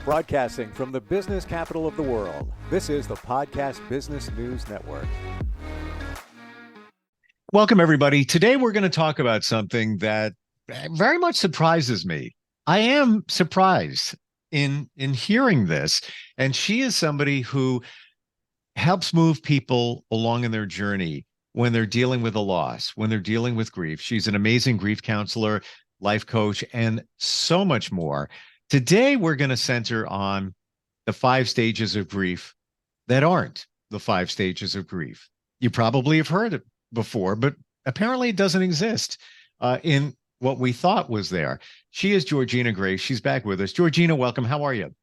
Broadcasting from the business capital of the world, this is the Podcast Business News Network. Welcome, everybody. Today, we're going to talk about something that very much surprises me. I am surprised in hearing this. And she is somebody who helps move people along in their journey when they're dealing with a loss, when they're dealing with grief. She's an amazing grief counselor, life coach, and so much more. Today, we're going to center on the 5 stages of grief that aren't the 5 stages of grief. You probably have heard it before, but apparently it doesn't exist in what we thought was there. She is Georgena Grace. She's back with us. Georgena, welcome. How are you?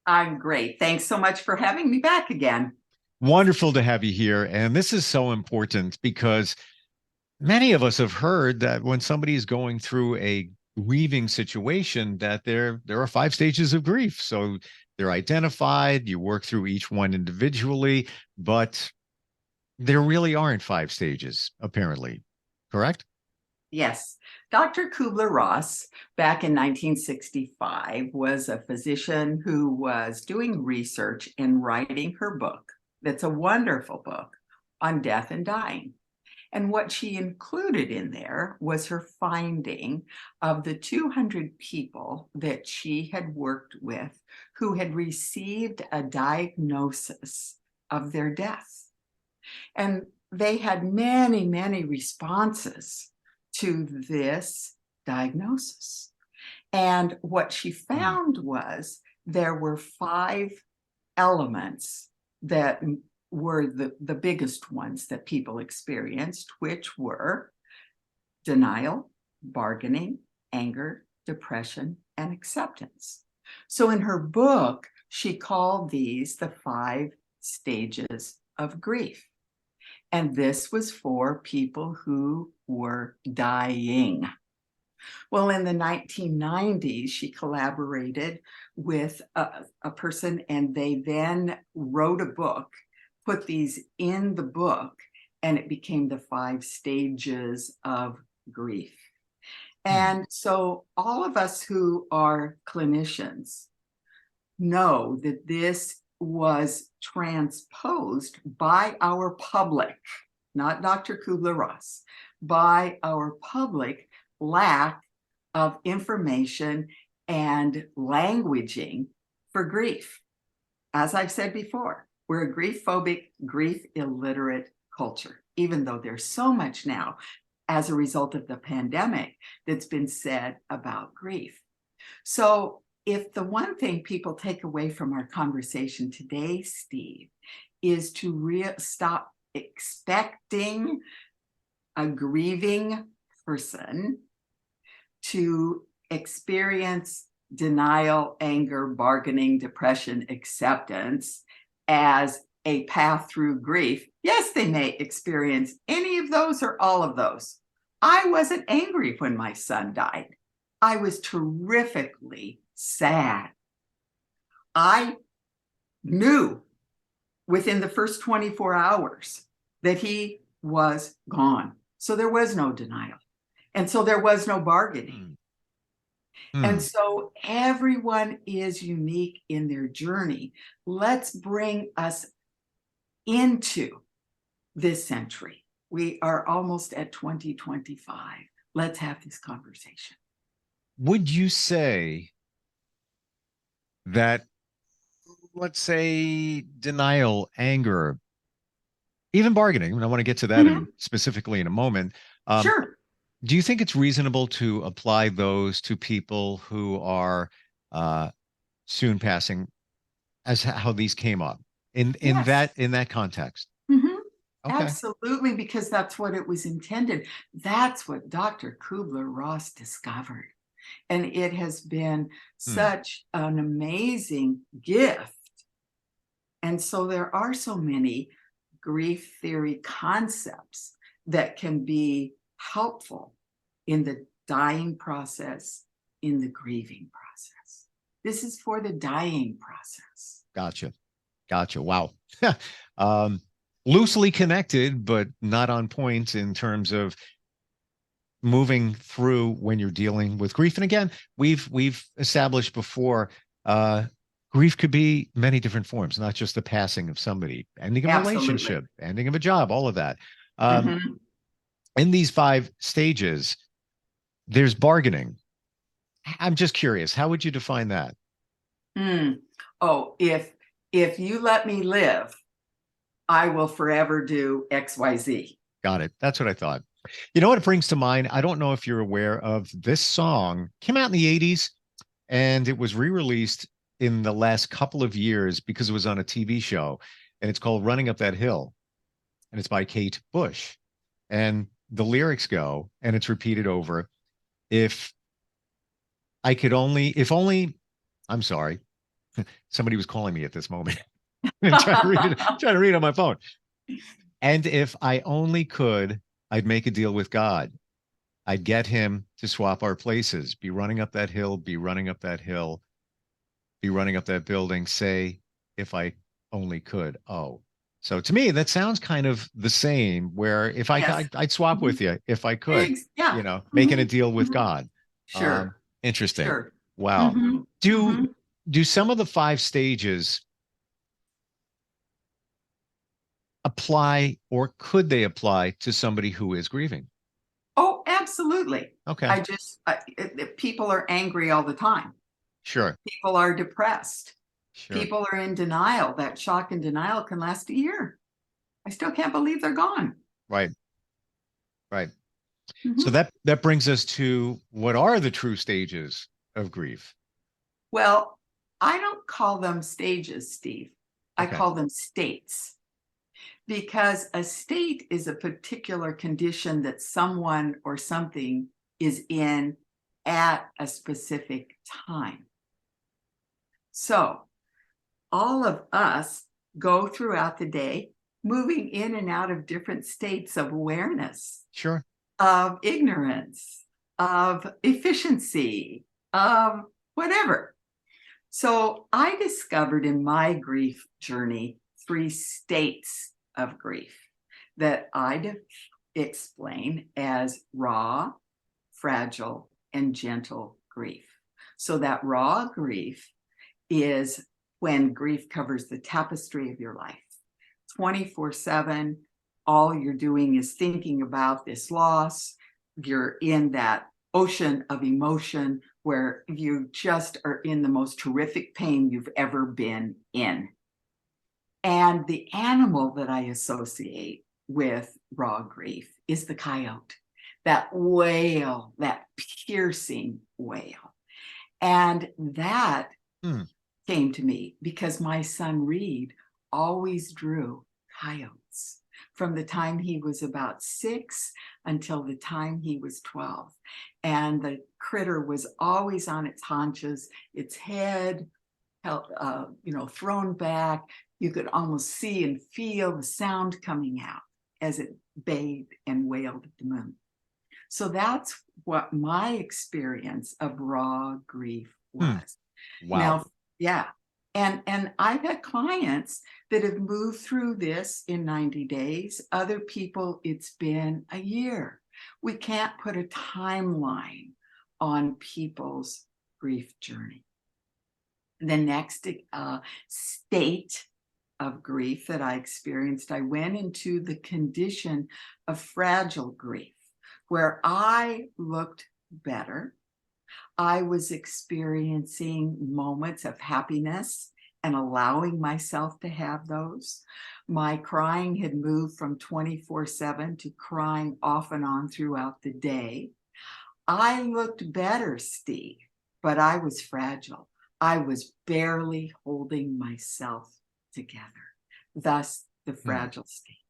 I'm great. Thanks so much for having me back again. Wonderful to have you here. And this is so important because many of us have heard that when somebody is going through a grieving situation, that there are 5 stages of grief. So they're identified, you work through each one individually, but there really aren't 5 stages, apparently. Correct? Yes. Dr. Kubler-Ross, back in 1965, was a physician who was doing research and writing her book. That's a wonderful book on death and dying. And what she included in there was her finding of the 200 people that she had worked with who had received a diagnosis of their death. And they had many, many responses to this diagnosis. And what she found was there were 5 elements that were the biggest ones that people experienced, which were denial, bargaining, anger, depression, and acceptance. So in her book, she called these the 5 stages of grief. And this was for people who were dying. Well, in the 1990s, she collaborated with a person, and they then wrote a book, put these in the book, and it became the 5 stages of grief. And so all of us who are clinicians know that this was transposed by our public, not Dr. Kubler-Ross, by our public lack of information and languaging for grief. As I've said before, we're a grief-phobic, grief-illiterate culture, even though there's so much now as a result of the pandemic that's been said about grief. So if the one thing people take away from our conversation today, Steve, is to stop expecting a grieving person to experience denial, anger, bargaining, depression, acceptance as a path through grief. Yes, they may experience any of those or all of those. I wasn't angry when my son died. I was terrifically sad. I knew within the first 24 hours that he was gone. So there was no denial. And so there was no bargaining. And so everyone is unique in their journey. Let's bring us into this century. We are almost at 2025. Let's have this conversation. Would you say that, let's say, denial, anger, even bargaining, and I want to get to that specifically in a moment. Sure. Do you think it's reasonable to apply those to people who are soon passing, as how these came up in that context? Okay. Absolutely, because that's what it was intended. That's what Dr. Kubler-Ross discovered. And it has been such an amazing gift. And so there are so many grief theory concepts that can be helpful in the dying process, in the grieving process. This is for the dying process. Gotcha. Wow. Loosely connected, but not on point in terms of moving through when you're dealing with grief. And again, we've established before, grief could be many different forms, not just the passing of somebody, ending of a Absolutely. relationship, ending of a job, all of that. Hmm. In these 5 stages, there's bargaining. I'm just curious, how would you define that? Mm. Oh, if you let me live, I will forever do XYZ. Got it. That's what I thought. You know what it brings to mind? I don't know if you're aware of this song. Came out in the 80s and it was re-released in the last couple of years because it was on a TV show, and it's called Running Up That Hill, and it's by Kate Bush. And the lyrics go, and it's repeated over, if I could only, if only, I'm sorry, somebody was calling me at this moment. I'm trying to read on my phone. And if I only could, I'd make a deal with God. I'd get him to swap our places, be running up that hill, be running up that hill, be running up that building, say, if I only could. Oh, so to me, that sounds kind of the same, where if Yes. I'd swap Mhm. with you if I could, Yeah. making a Mhm. deal with Mhm. God. Sure. Interesting. Sure. Wow. Hmm. Do Hmm. do some of the 5 stages apply, or could they apply to somebody who is grieving? Oh, absolutely. Okay, People are angry all the time. sure, People are depressed. sure. People are in denial. That shock and denial can last a year. I still can't believe they're gone. Right, right. So Mhm. that brings us to, what are the true stages of grief? Well, I don't call them stages, Steve. I Okay, call them states, because a state is a particular condition that someone or something is in at a specific time. So all of us go throughout the day moving in and out of different states of awareness, sure. of ignorance, of efficiency, of whatever. So I discovered in my grief journey 3 states of grief that I explain as raw, fragile, and gentle grief. So that raw grief is when grief covers the tapestry of your life 24/7. All you're doing is thinking about this loss. You're in that ocean of emotion where you just are in the most terrific pain you've ever been in. And the animal that I associate with raw grief is the coyote, that wail, that piercing wail. And that Hmm. came to me because my son Reed always drew coyotes from the time he was about 6 until the time he was 12. And the critter was always on its haunches, its head thrown back. You could almost see and feel the sound coming out as it bayed and wailed at the moon. So that's what my experience of raw grief Hmm. was. Wow. Now, yeah. And I've had clients that have moved through this in 90 days. Other people, it's been a year. We can't put a timeline on people's grief journey. The next state of grief that I experienced, I went into the condition of fragile grief, where I looked better. I was experiencing moments of happiness and allowing myself to have those. My crying had moved from 24/7 to crying off and on throughout the day. I looked better, Steve, but I was fragile. I was barely holding myself together. Thus, the Hmm. fragile state.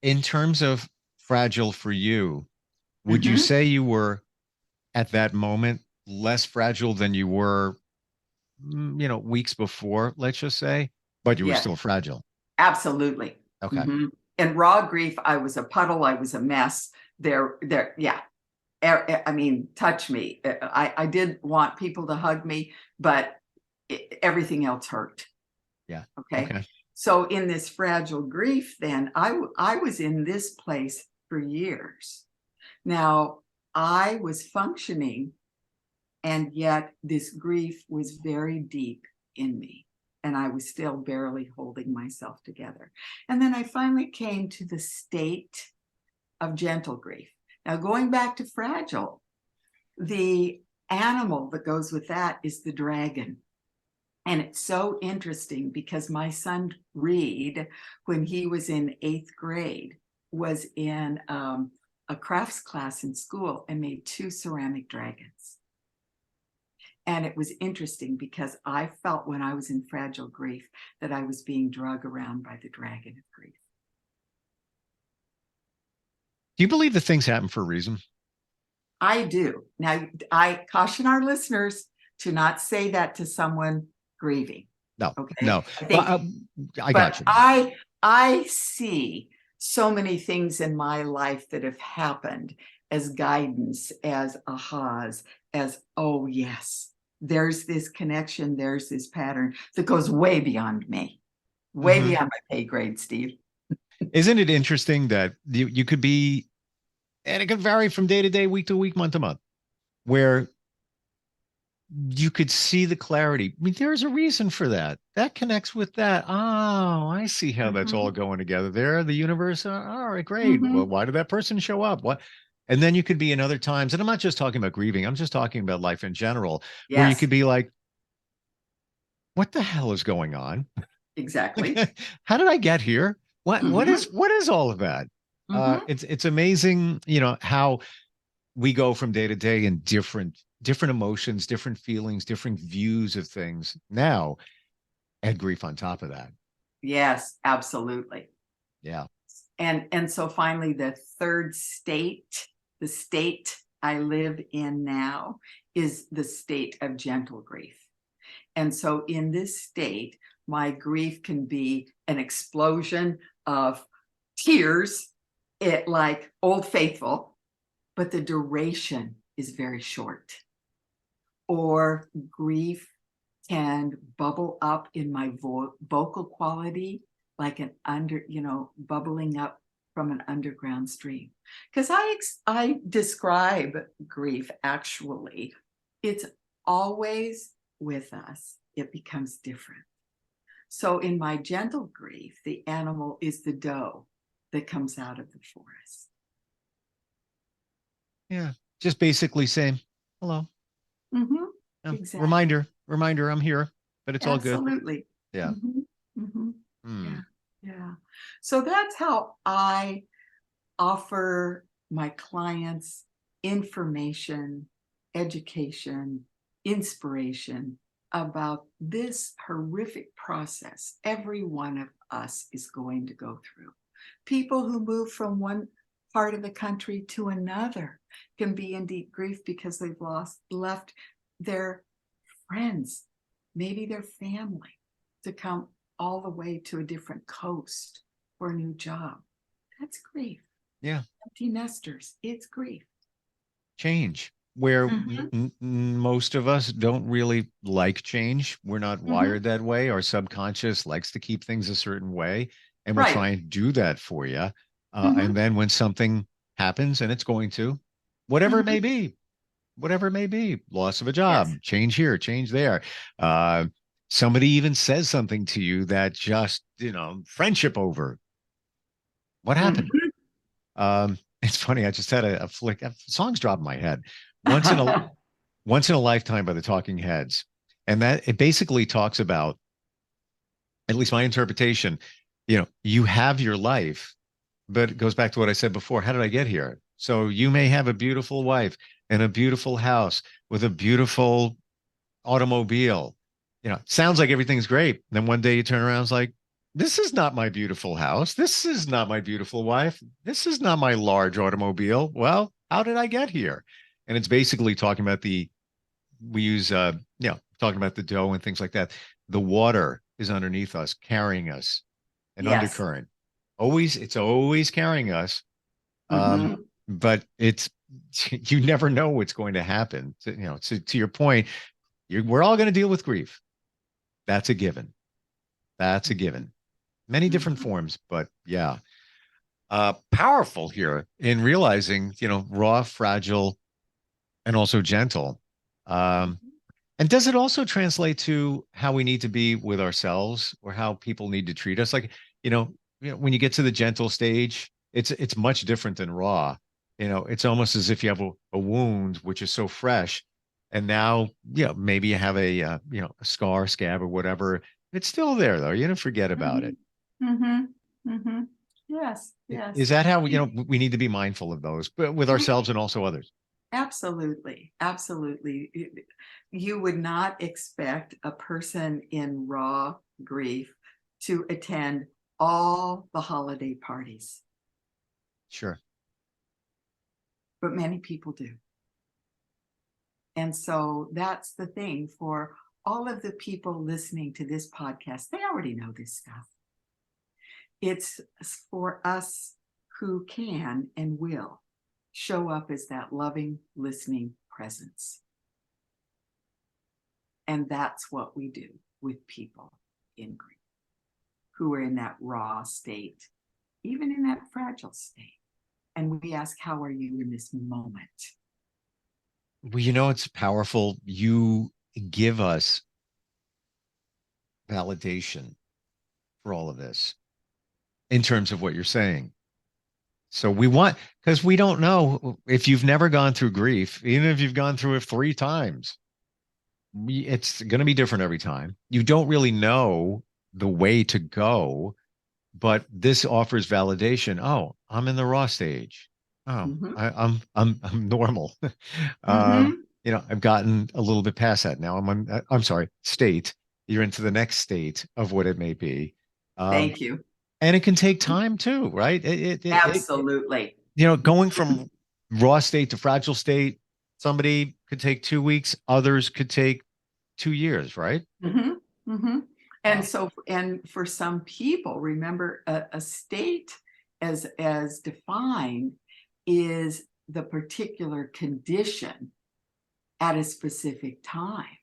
In terms of fragile for you, would you Mhm. say you were at that moment less fragile than you were, weeks before, let's just say, but you were Yes, still fragile? absolutely. Okay. Mhm. In raw grief, I was a puddle. I was a mess. Yeah. I mean, touch me. I did want people to hug me, but everything else hurt. Yeah. Okay. Okay. So in this fragile grief, then I was in this place for years. Now I was functioning, and yet this grief was very deep in me. and I was still barely holding myself together. And then I finally came to the state of gentle grief. Now, going back to fragile, the animal that goes with that is the dragon. And it's so interesting because my son Reed, when he was in 8th grade, was in a crafts class in school and made 2 ceramic dragons. And it was interesting because I felt when I was in fragile grief that I was being dragged around by the dragon of grief. Do you believe that things happen for a reason? I do. Now, I caution our listeners to not say that to someone grieving. No, Okay. no. I think, Well, I got you. I see so many things in my life that have happened as guidance, as ahas, as, oh yes, there's this connection, there's this pattern that goes way beyond me, way beyond my pay grade, Steve. Isn't it interesting that you could be, and it can vary from day to day, week to week, month to month, where you could see the clarity. I mean, there's a reason for that. That connects with that. Oh, I see how that's all going together there. The universe. All right, great. Well, why did that person show up? What? And then you could be in other times, and I'm not just talking about grieving. I'm just talking about life in general, where you Yes, could be like, what the hell is going on? exactly. How did I get here? What is all of that? It's amazing, how we go from day to day in different emotions, different feelings, different views of things. Now, add grief on top of that. Yes, absolutely. Yeah. And so finally, the third state, the state I live in now, is the state of gentle grief. And so in this state, my grief can be an explosion of tears, it like Old Faithful, but the duration is very short. Or grief can bubble up in my vocal quality like an bubbling up from an underground stream. Because I describe grief, actually, it's always with us. It becomes different. So in my gentle grief, the animal is the doe that comes out of the forest. Yeah. Just basically saying, hello. Yeah. Exactly. Reminder, I'm here, but it's all good. Absolutely. Yeah. Yeah. Yeah. So that's how I offer my clients information, education, inspiration about this horrific process every one of us is going to go through. People who move from one part of the country to another can be in deep grief because they've left their friends, maybe their family, to come all the way to a different coast for a new job. That's grief. Yeah. Empty nesters, it's grief. Change, where most of us don't really like change. We're not wired that way. Our subconscious likes to keep things a certain way, and we'll try and do that for you. And then when something happens, and it's going to, whatever it may be, loss of a job, change here, change there. Somebody even says something to you that just, friendship over. What happened? It's funny. I just had a flick. Songs drop in my head. Once in a lifetime by the Talking Heads, and that it basically talks about, at least my interpretation. You have your life, but it goes back to what I said before. How did I get here? So you may have a beautiful wife and a beautiful house with a beautiful automobile. Sounds like everything's great. Then one day you turn around, it's like, this is not my beautiful house. This is not my beautiful wife. This is not my large automobile. Well, how did I get here? And it's basically talking about talking about the dough and things like that. The water is underneath us, carrying us, an undercurrent. It's always carrying us. But you never know what's going to happen. To your point, we're all going to deal with grief. That's a given. Many different forms, but yeah. Powerful here in realizing, raw, fragile, and also gentle. And And does it also translate to how we need to be with ourselves or how people need to treat us? Like, when you get to the gentle stage, it's much different than raw. It's almost as if you have a wound which is so fresh, and now, maybe you have a scar, scab, or whatever. It's still there though. You don't forget about it. Mm-hmm. Mm-hmm. Yes, Is yes. that how we need to be mindful of those, but with ourselves and also others? Absolutely. Absolutely. You would not expect a person in raw grief to attend all the holiday parties, Sure. but many people do. And so that's the thing for all of the people listening to this podcast. They already know this stuff. It's for us who can and will show up as that loving, listening presence. And that's what we do with people in grief who are in that raw state, even in that fragile state. And we ask, how are you in this moment? Well, it's powerful. You give us validation for all of this in terms of what you're saying. So because we don't know if you've never gone through grief, even if you've gone through it 3 times, it's going to be different every time. You don't really know the way to go, but this offers validation. Oh, I'm in the raw stage. Oh, Mm-hmm. I'm normal. Mm-hmm. I've gotten a little bit past that now. I'm sorry, state. You're into the next state of what it may be. Um, Thank you. and it can take time too, right? Absolutely. Going from raw state to fragile state, somebody could take 2 weeks, others could take 2 years, right? Mm-hmm. Mm-hmm. And Wow. so, and for some people, remember a state as defined is the particular condition at a specific time.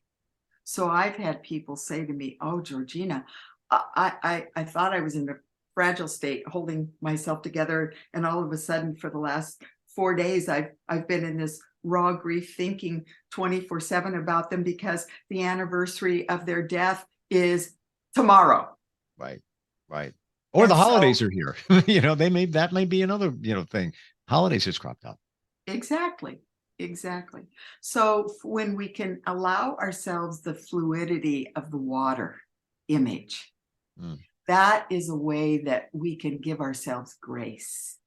So I've had people say to me, "Oh, Georgena, I thought I was in the fragile state, holding myself together, and all of a sudden, for the last 4 days, I've been in this raw grief, thinking 24/7 about them because the anniversary of their death is tomorrow." Right. Right. Or the And so, holidays are here. That may be another, thing. Holidays just cropped up. exactly, exactly. So when we can allow ourselves the fluidity of the water image, Mm. that is a way that we can give ourselves grace.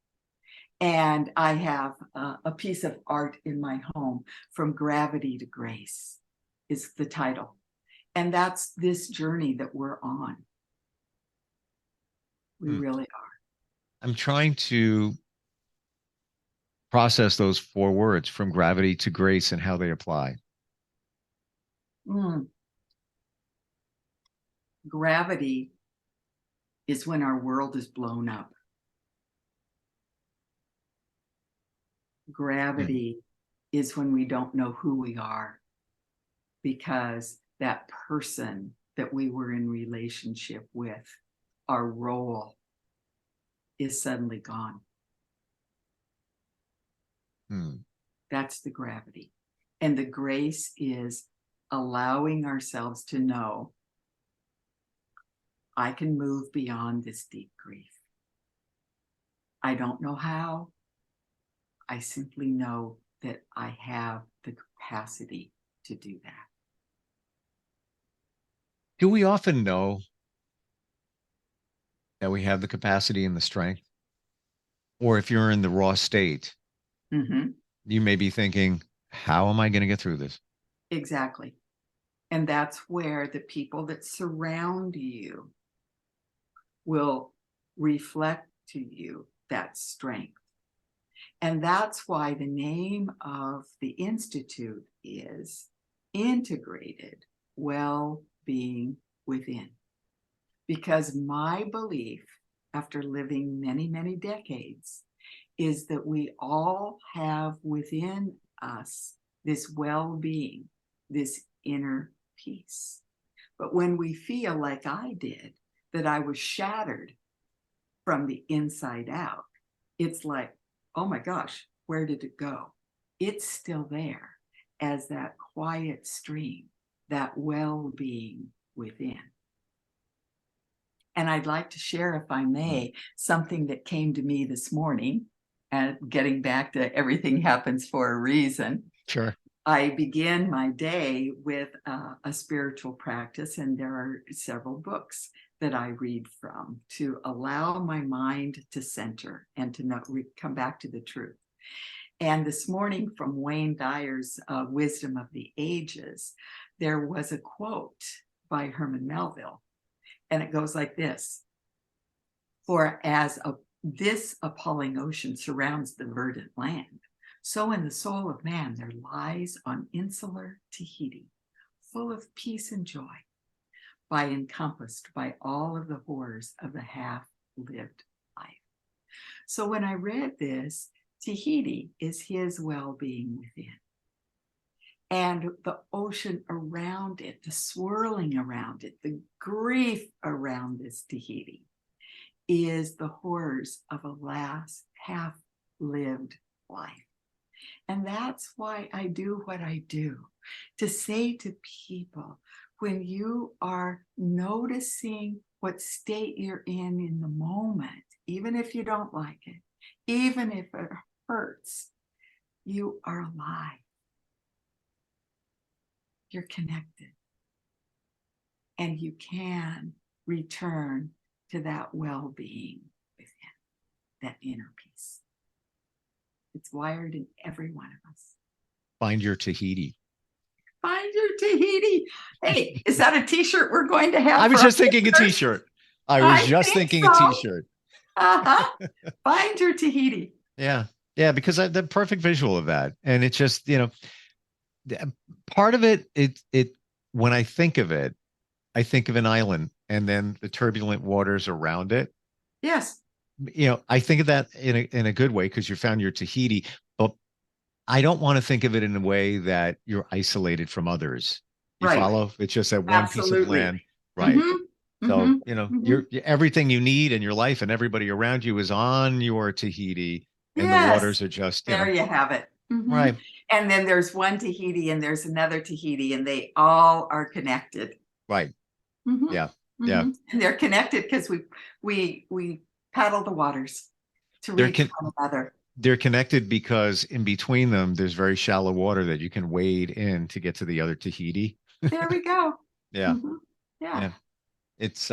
And I have a piece of art in my home, From Gravity to Grace is the title. And that's this journey that we're on. We Mm. really are. I'm trying to process those 4 words, from gravity to grace, and how they apply. Mm. Gravity is when our world is blown up. Mm. Gravity is when we don't know who we are because that person that we were in relationship with, our role, is suddenly gone. Mm. That's the gravity. And the grace is allowing ourselves to know, I can move beyond this deep grief. I don't know how. I simply know that I have the capacity to do that. Do we often know that we have the capacity and the strength? Or if you're in the raw state, Mm-hmm. you may be thinking, how am I going to get through this? Exactly. And that's where the people that surround you will reflect to you that strength. And that's why the name of the Institute is Integrated Well-Being Within. Because my belief, after living many, many decades, is that we all have within us this well-being, this inner peace. But when we feel like I did, that I was shattered from the inside out, it's like, oh my gosh, where did it go? It's still there as that quiet stream that well-being within. And I'd like to share, if I may, something that came to me this morning, and getting back to everything happens for a reason. Sure. I begin my day with a spiritual practice, and there are several books that I read from to allow my mind to center and to come back to the truth. And this morning, from Wayne Dyer's Wisdom of the Ages, there was a quote by Herman Melville, and it goes like this: "For as this appalling ocean surrounds the verdant land, so in the soul of man there lies on insular Tahiti, full of peace and joy, by encompassed by all of the horrors of the half-lived life." So when I read this, Tahiti is his well-being within. And the ocean around it, the swirling around it, the grief around this Tahiti is the horrors of a last half-lived life. And that's why I do what I do, to say to people, when you are noticing what state you're in the moment, even if you don't like it, even if it hurts, you are alive. You're connected. And you can return to that well-being within, that inner peace. It's wired in every one of us. Find your Tahiti. Find your Tahiti. Hey, is that a t-shirt we're going to have? I was just thinking a t-shirt. I was just thinking a t-shirt. Find your Tahiti. Yeah. Yeah. Because the perfect visual of that. And it's just, part of it, when I think of it, I think of an island and then the turbulent waters around it. Yes. I think of that in a good way, because you found your Tahiti, but I don't want to think of it in a way that you're isolated from others. You follow? It's just that one piece of land. Right. Mm-hmm. So, you're everything you need in your life and everybody around you is on your Tahiti, and the waters are just, there you have it. Mm-hmm. Right. And then there's one Tahiti and there's another Tahiti, and they all are connected. Right. Mm-hmm. Yeah. Mm-hmm. Yeah. And they're connected because we paddle the waters to reach one another. They're connected because in between them, there's very shallow water that you can wade in to get to the other Tahiti. There we go. Yeah. Mm-hmm. Yeah. It's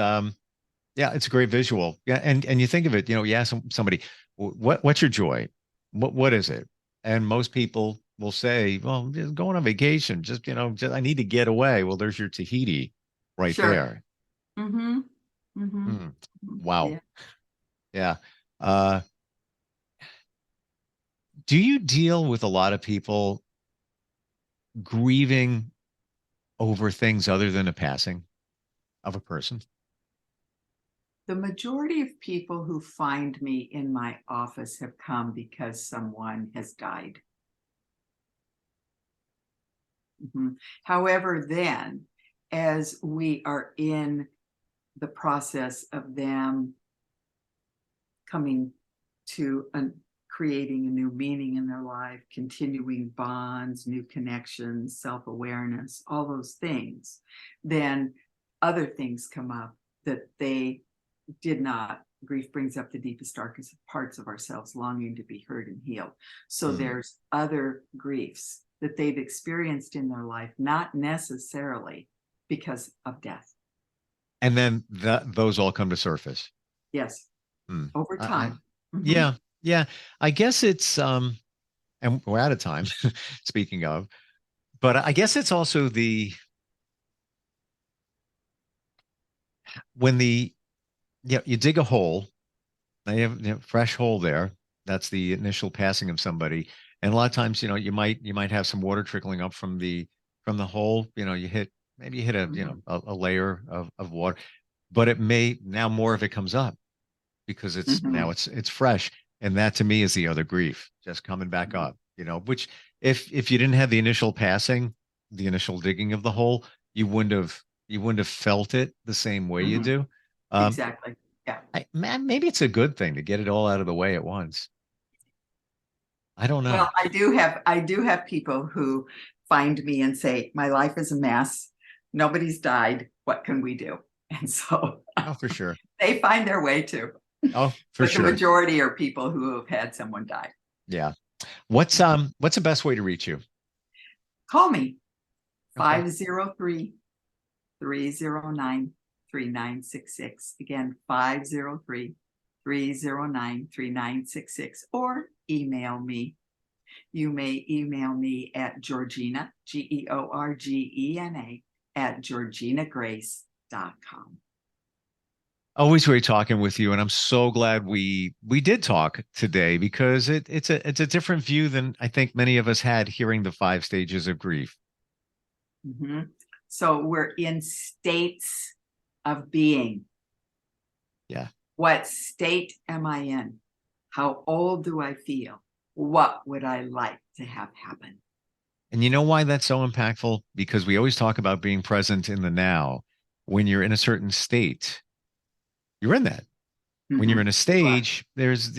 it's a great visual. Yeah. And you think of it, you ask somebody, what's your joy? What is it? And most people will say, well, just going on vacation, just I need to get away. Well, there's your Tahiti right there. Mm-hmm. Mm-hmm. Wow. Yeah. Do you deal with a lot of people grieving over things other than a passing of a person? The majority of people who find me in my office have come because someone has died. Mm-hmm. However, then, as we are in the process of them coming to creating a new meaning in their life, continuing bonds, new connections, self-awareness, all those things, then other things come up that they did not. Grief brings up the deepest, darkest parts of ourselves, longing to be heard and healed. So there's other griefs that they've experienced in their life, not necessarily because of death. And then those all come to surface. Yes. Over time. Yeah. Yeah. I guess it's, and we're out of time, speaking of, but I guess it's also when you dig a hole, they have fresh hole there. That's the initial passing of somebody. And a lot of times, you might have some water trickling up from the hole. You hit a layer of water, but it may now more of it comes up because now it's fresh. And that to me is the other grief, just coming back up, which if you didn't have the initial passing, the initial digging of the hole, you wouldn't have felt it the same way you do. Exactly. Yeah. Maybe it's a good thing to get it all out of the way at once. I don't know. Well, I do have people who find me and say, my life is a mess. nobody's died. What can we do? And so Oh, for sure. they find their way too. Oh, for But sure. the majority are people who have had someone die. Yeah. What's the best way to reach you? Call me, Okay. 503-309-3966. Again, 503-309-3966, or email me. You may email me at Georgena, Georgena, at georgenagrace.com. Always great talking with you, and I'm so glad we did talk today, because it's a different view than I think many of us had hearing the 5 stages of grief. Mm-hmm. So we're in states of being. Yeah. What state am I in? How old do I feel? What would I like to have happen? And you know why that's so impactful? Because we always talk about being present in the now. When you're in a certain state, you're in that. When you're in a stage, there's,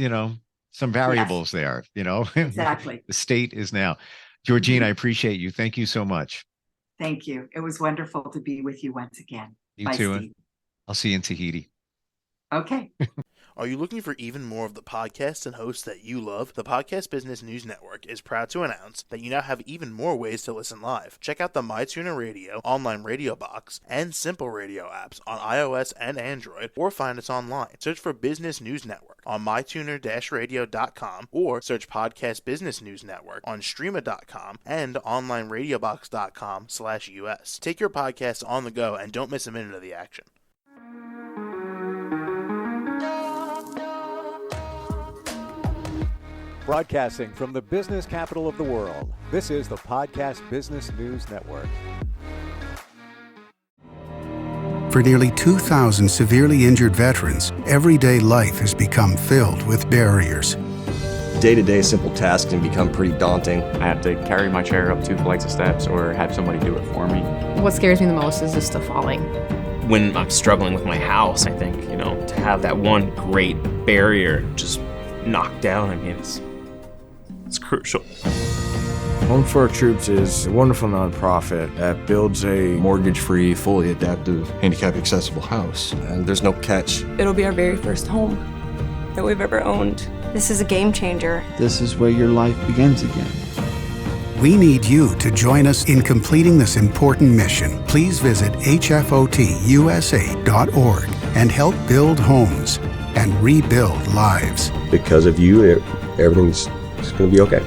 some variables there, Exactly. The state is now. Georgena, I appreciate you. Thank you so much. Thank you. It was wonderful to be with you once again. You Bye, too. Steve. I'll see you in Tahiti. Okay. Are you looking for even more of the podcasts and hosts that you love? The Podcast Business News Network is proud to announce that you now have even more ways to listen live. Check out the MyTuner Radio, online radio box, and Simple Radio apps on iOS and Android, or find us online. Search for Business News Network on mytuner-radio.com, or search Podcast Business News Network on streama.com and onlineradiobox.com/US. Take your podcast on the go and don't miss a minute of the action. Broadcasting from the business capital of the world, this is the Podcast Business News Network. For nearly 2,000 severely injured veterans, everyday life has become filled with barriers. Day-to-day simple tasks can become pretty daunting. I have to carry my chair up 2 flights of steps or have somebody do it for me. What scares me the most is just the falling. When I'm struggling with my house, I think, to have that one great barrier just knocked down, it's crucial. Home for Our Troops is a wonderful nonprofit that builds a mortgage-free, fully adaptive, handicap-accessible house. And there's no catch. It'll be our very first home that we've ever owned. This is a game changer. This is where your life begins again. We need you to join us in completing this important mission. Please visit hfotusa.org and help build homes and rebuild lives. Because of you, everything's going to be okay.